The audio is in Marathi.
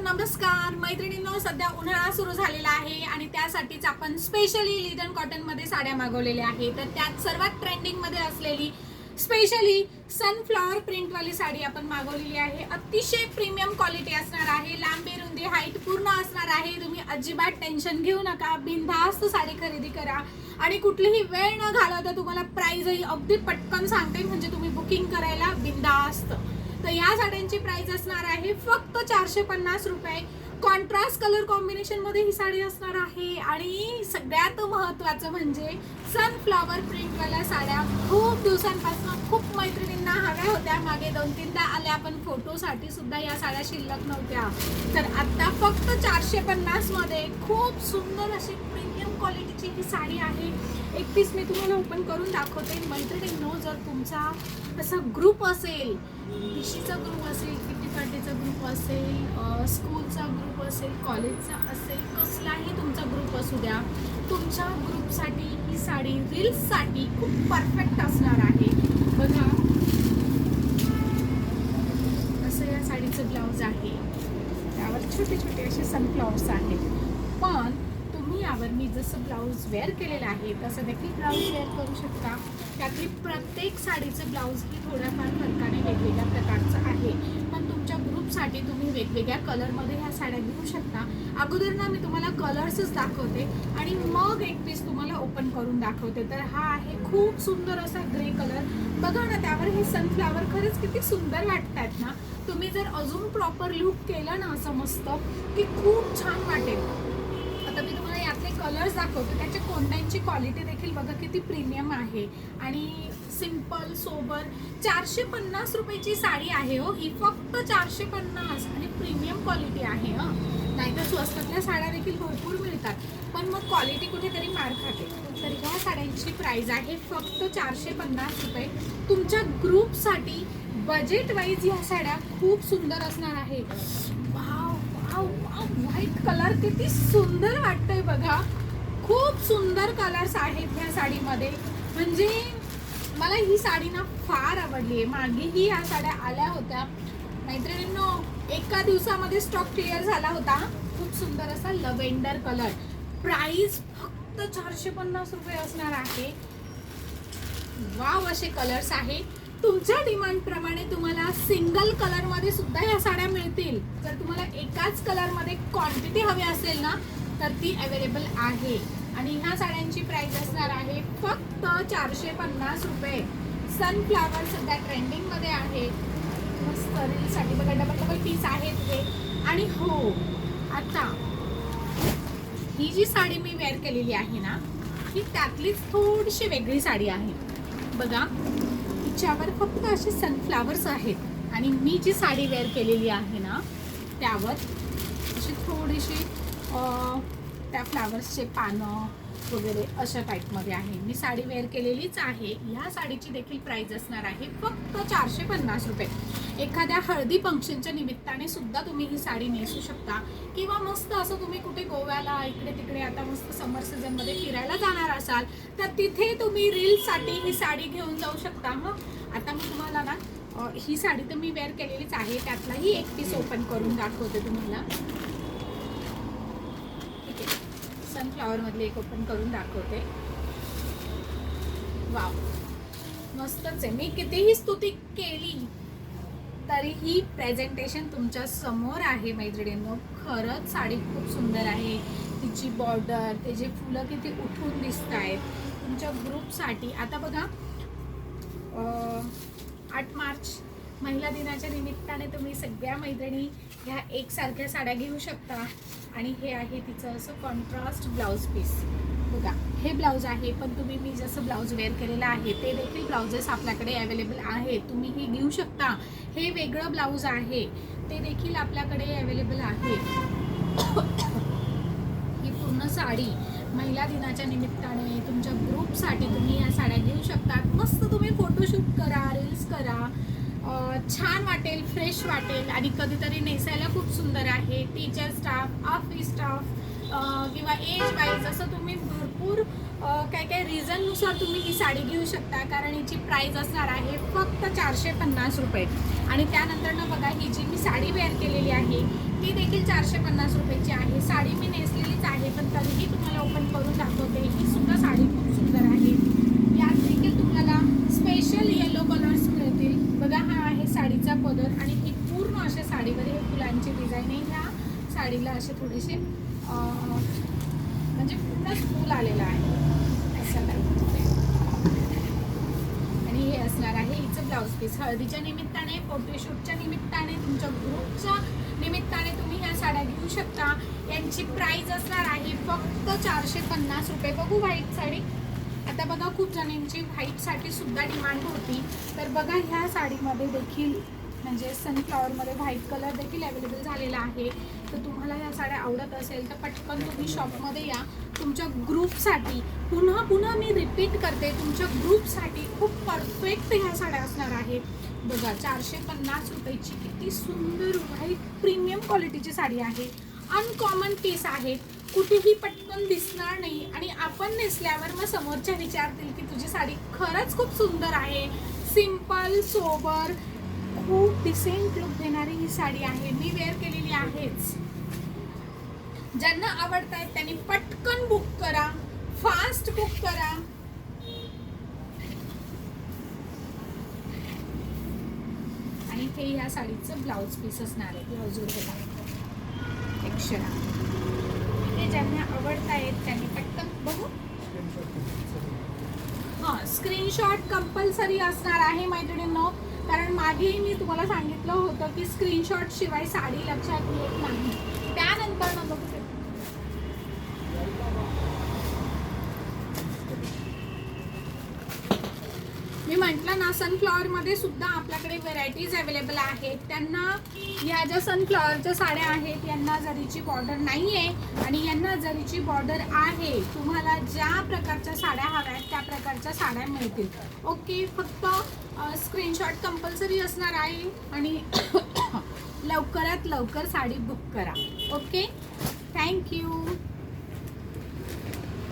नमस्कार मैत्रिणींनो, सध्या उन्हाळा सुरू झालेला आहे आणि त्यासाठीच आपण स्पेशली लिनन कॉटन मध्ये साड्या मागवलेल्या आहेत। तर त्यात सर्वात ट्रेंडिंग मध्ये असलेली स्पेशली सनफ्लॉवर प्रिंट वाली साडी आपण मागवलेली आहे। अतिशय प्रीमियम क्वालिटी असणार आहे, लांबी रुंदी हाईट पूर्ण असणार आहे। तुम्ही अजिबात टेन्शन घेऊ नका, बिनधास्त साडी खरेदी करा आणि कुठलीही वेळ न घालवता तुम्हाला प्राइसही अगदी पटकन सांगते, म्हणजे तुम्ही बुकिंग करायला बिनधास्त। तर या साड्यांची प्राइस असणार आहे फक्त 450 रुपये। कॉन्ट्रास्ट कलर कॉम्बिनेशन मध्ये ही साडी असणार आहे आणि सगळ्यात महत्त्वाचं म्हणजे सनफ्लॉवर प्रिंट वाल्या साड्या खूप दिवसांपासून खूप मैत्रिणींना हव्या होत्या। मागे 2-3दा आल्या, पण फोटोसाठी सुद्धा या साड्या शिल्लक नव्हत्या। तर आता फक्त 450 मध्ये खूप सुंदर अशी प्रीमियम क्वालिटीची ही साडी आहे। एक पीस मी तुम्हाला ओपन करून दाखवते। मैत्रिणींनो, जर तुमचा असा ग्रुप असेल, पिशीचा ग्रुप असेल, किटी पार्टीचा ग्रुप असेल, स्कूलचा ग्रुप असेल, कॉलेजचा असेल, कसलाही तुमचा ग्रुप असू द्या, तुमच्या ग्रुपसाठी ही साडी रील्ससाठी खूप परफेक्ट असणार आहे। बघा, असं या साडीचं ब्लाऊज आहे, त्यावर छोटे छोटे असे सनफ्लॉवर्स आहेत। पण तुम्ही यावर मी जसं ब्लाऊज वेअर केलेलं आहे तसं देखील ब्लाऊज वेअर करू शकता। त्यातली प्रत्येक साडीचं ब्लाऊज ही थोड्याफार फरकाने वेगवेगळ्या प्रकारचं आहे, पण तुमच्या ग्रुपसाठी तुम्ही वेगवेगळ्या कलरमध्ये ह्या साड्या घेऊ शकता। अगोदर ना मी तुम्हाला कलर्सच दाखवते आणि मग एक पीस तुम्हाला ओपन करून दाखवते। तर हा आहे खूप सुंदर असा ग्रे कलर। बघा ना, त्यावर हे सनफ्लॉवर खरंच किती सुंदर वाटतात ना। तुम्ही जर अजून प्रॉपर लुक केलं ना असं मस्त, की खूप छान वाटेल। आता मी तुम्हाला यातले कलर्स दाखवते, त्याच्या कोंड्यांची क्वालिटी देखील बघा किती प्रीमियम आहे आणि सिंपल सोबर। 450 रुपयाची साडी आहे हो ही, फक्त 450 आणि प्रीमियम क्वालिटी आहे। नाहीतर स्वस्तातल्या साड्या देखील भरपूर मिळतात, पण मग क्वालिटी कुठेतरी मार खाते। तर ह्या साड्यांची प्राइस आहे फक्त 450 रुपये। तुमच्या ग्रुपसाठी बजेट वाईज ह्या साड्या खूप सुंदर असणार आहे। व्हाईट कलर किती सुंदर वाटतंय बघा, खूप सुंदर कलर्स आहेत ह्या साडीमध्ये। म्हणजे मला ही साडी ना फार आवडली आहे। मागेही ह्या साड्या आल्या होत्या मैत्रिणींनो, एका दिवसामध्ये स्टॉक क्लिअर झाला होता। खूप सुंदर असा लव्हेंडर कलर, प्राइस फक्त 450 रुपये असणार आहे। वाव, असे कलर्स आहे। तुमच्या डिमांड प्रमाणे तुम्हाला सिंगल कलर मध्ये सुद्धा या साड्या मिळतील। जर तुम्हाला एकाच कलर मध्ये क्वांटिटी हवी असेल ना तर ती अवेलेबल आहे आणि ह्या साड्यांची प्राइस असणार आहे फक्त 450 रुपये। सनफ्लॉवर सध्या ट्रेंडिंग मध्ये आहे, मस्त रीलसाठी बघा, डबल पीस आहेत हे। आणि हो, आता ही जी साडी मी वेअर केलेली आहे ना, ही त्यातलीच थोडीशी वेगळी साडी आहे। बघा, तिच्यावर फक्त असे सनफ्लॉवर्स आहेत आणि मी जी साडी वेअर केलेली आहे ना त्यावर अशी थोडीशी त्या फ्लावर्सचे पानं वगैरे अशा टाईपमध्ये आहे। मी साडी वेअर केलेलीच आहे। ह्या साडीची देखील प्राइस असणार आहे फक्त 450 रुपये। एखाद्या हळदी फंक्शनच्या निमित्ताने सुद्धा तुम्ही ही साडी नेसू शकता, किंवा मस्त असं तुम्ही कुठे गोव्याला इकडे तिकडे आता मस्त समर सीझनमध्ये फिरायला जाणार असाल तर तिथे तुम्ही रील्ससाठी ही साडी घेऊन जाऊ शकता। आता मी तुम्हाला ना ही साडी तर मी वेअर केलेलीच आहे, त्यातलाही एक पीस ओपन करून दाखवते तुम्हाला। ठीक आहे, सनफ्लॉवर मधले एक ओपन करून दाखवते। वाव, मस्तच आहे। मी कितीही स्तुती केली तरीही प्रेझेंटेशन तुमच्या समोर आहे मैत्रिणींनो। खरंच साडी खूप सुंदर आहे। तिची बॉर्डर, ते जे फुलं किती उठून दिसत आहेत तुमच्या ग्रुपसाठी। आता बघा, 8 मार्च महिला दिनाच्या निमित्ताने तुम्ही सगळ्या मैत्रिणी ह्या एकसारख्या साड्या घेऊ शकता। आणि हे आहे तिचं असं कॉन्ट्रास्ट ब्लाऊज पीस। बघा, हे ब्लाऊज आहे, पण तुम्ही मी जसं ब्लाऊज वेअर केलेलं आहे ते देखील ब्लाउजेस आपल्याकडे अवेलेबल आहेत, तुम्ही हे घेऊ शकता। हे वेगळं ब्लाऊज आहे, ते देखील आपल्याकडे अवेलेबल आहे। ही पूर्ण साडी महिला दिनाच्या निमित्ताने तुमच्या ग्रुपसाठी तुम्ही या साड्या घेऊ शकता। मस्त तुम्ही फोटोशूट करा, रील्स करा, छान वाटेल, फ्रेश वाटेल आणि कधीतरी नेसायला खूप सुंदर आहे। टीचर स्टाफ, ऑफिस स्टाफ किंवा एज वाईज असं तुम्ही भरपूर काय रिझननुसार तुम्ही ही साडी घेऊ शकता, कारण हिची प्राइस असणार आहे फक्त 450 रुपये। आणि त्यानंतर ना बघा, ही जी मी साडी वेअर केलेली आहे ती ही देखील 450 रुपयाची आहे. साडी मी नेसलेलीच आहे, पण तरीही तुम्हाला ओपन करून दाखवते. ही सुद्धा साडी खूप सुंदर आहे. यात देखील तुम्हाला स्पेशल येलो कलर्स मिळतील. बघा, हा आहे साडीचा पदर आणि ही पूर्ण अशा साडीवर हे फुलांची डिझाईन आहे. ह्या साडीला असे थोडेसे म्हणजे पूर्ण फूल आलेलं आहे असं टाईपमध्ये. आणि हे असणार आहे हिचं ब्लाऊज पीस. हळदीच्या निमित्ताने, फोटोशूटच्या निमित्ताने, तुमच्या ग्रुपच्या निमित्ताने तुम्ही ह्या साड्या घेऊ शकता. यांची प्राइस असणार आहे फक्त 450 रुपये. बघू व्हाईट साडी. आता बघा, खूप जणांची व्हाईटसाठी सुद्धा डिमांड होती, तर बघा ह्या साडीमध्ये देखील म्हणजे सनफ्लॉवरमध्ये व्हाईट कलर देखील अवेलेबल झालेला आहे. तर तुम्हाला ह्या साड्या आवडत असेल तर पटकन तुम्ही शॉपमध्ये या. तुमच्या ग्रुपसाठी पुन्हा पुन्हा मी रिपीट करते, तुमच्या ग्रुपसाठी खूप परफेक्ट ह्या साड्या असणार आहेत. बघा, 450 रुपयाची किती सुंदर व्हाईट प्रीमियम क्वालिटीची साडी आहे. अनकॉमन पीस आहेत, कुठेही पटकन दिसणार नाही आणि आपण नेसल्यावर मग समोरच्या विचारतील की तुझी साडी खरंच खूप सुंदर आहे. सिंपल, सोबर, खूप डिसेंट लुक देणारी ही साडी आहे. मी वेअर केलेली आहेच. ज्यांना आवडत आहेत त्यांनी पटकन बुक करा, फास्ट बुक करा. आणि ते ह्या साडीचं ब्लाऊज पीस असणार आहे. Blouse extra. ते ज्यांना आवडत आहेत त्यांनी पटकन बघू. हां, स्क्रीनशॉट कंपल्सरी असणार आहे मैत्रिणींनो, कारण मागेही मी तुम्हाला सांगितलं होतं की स्क्रीनशॉट शिवाय साडी लक्षात येत नाही. त्यानंतर मग बघू, मी म्हटलं ना, सनफ्लॉवरमध्ये सुद्धा आपल्याकडे व्हेरायटीज अवेलेबल आहेत. त्यांना ह्या ज्या सनफ्लॉवरच्या साड्या आहेत यांना जरीची बॉर्डर नाही आहे आणि यांना जरीची बॉर्डर आहे. तुम्हाला ज्या प्रकारच्या साड्या हव्या आहेत त्या प्रकारच्या साड्या मिळतील. ओके, फक्त स्क्रीनशॉट कंपल्सरी असणार आहे आणि लवकरात लवकर साडी बुक करा. Okay, thank you.